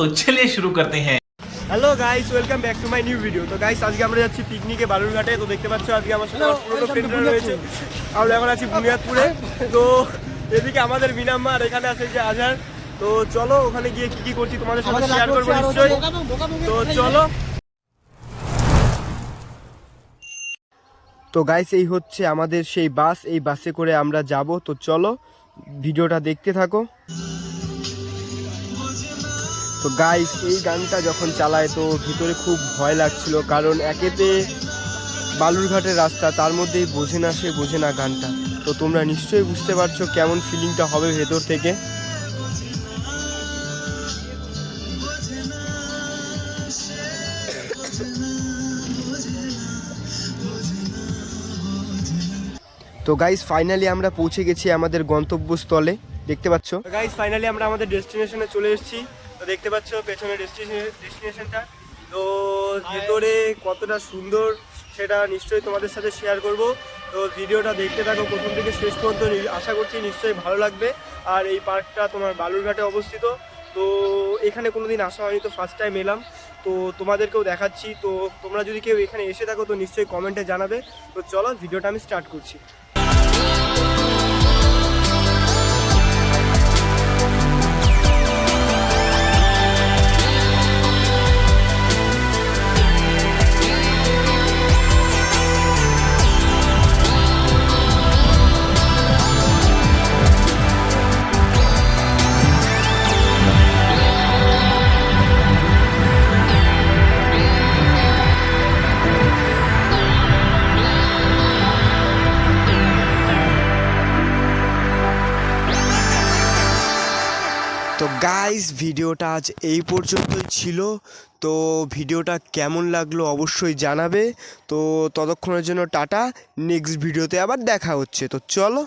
तो चलिए शुरू करते हैं। Hello guys, welcome back to my new video. তো গাইস, আজকে আমরা যাচ্ছি পিকনিকে বালুরঘাটে। তো দেখতে পাচ্ছ আজকে আমার সাথে পুরো ফ্রেন্ডরা রয়েছে। আমরা এখন আছি বুনিয়াদপুরে। তো এদিকে আমাদের মিনাম্মা আর এখানে আছে যে আজহার। তো চলো ওখানে গিয়ে কি কি করছি তোমাদের সাথে শেয়ার করবো নিশ্চয়ই। তো চলো। তো গাইস, এই হচ্ছে আমাদের সেই বাস, এই বাসে করে আমরা যাব। তো চলো ভিডিওটা দেখতে থাকো। তো গাইস, এই গানটা যখন চালায় তো ভিতরে খুব ভয় লাগছিল, কারণ একেতে বালুরঘাটের রাস্তা, তার মধ্যেই বোঝে না সে বোঝে না গানটা। তো তোমরা নিশ্চয়ই বুঝতে পারছো কেমন ফিলিংটা হবে ভেতর থেকে। তো গাইস, ফাইনালি আমরা পৌঁছে গেছি আমাদের গন্তব্যস্থলে। দেখতে পাচ্ছ গাইস, ফাইনালি আমরা আমাদের ডেস্টিনেশনে চলে এসেছি। তো দেখতে পাচ্ছ পেছনে ডেস্টিনেশনটা। তো ভেতরে কতটা সুন্দর সেটা নিশ্চয়ই তোমাদের সাথে শেয়ার করব। তো ভিডিওটা দেখতে থাকো প্রথম থেকে শেষ পর্যন্ত, আশা করছি নিশ্চয়ই ভালো লাগবে। আর এই পার্কটা তোমার বালুরঘাটে অবস্থিত। তো এখানে কোনোদিন আসা হয়নি, তো ফার্স্ট টাইম এলাম। তো তোমাদেরকেও দেখাচ্ছি। তো তোমরা যদি কেউ এখানে এসে থাকো তো নিশ্চয়ই কমেন্টে জানাবে। তো চলো ভিডিওটা আমি স্টার্ট করছি। তো গাইস, ভিডিওটা আজ এই পর্যন্তই ছিল। তো ভিডিওটা কেমন লাগলো অবশ্যই জানাবে। তো ততক্ষণের জন্য টাটা, নেক্সট ভিডিওতে আবার দেখা হচ্ছে। তো চলো।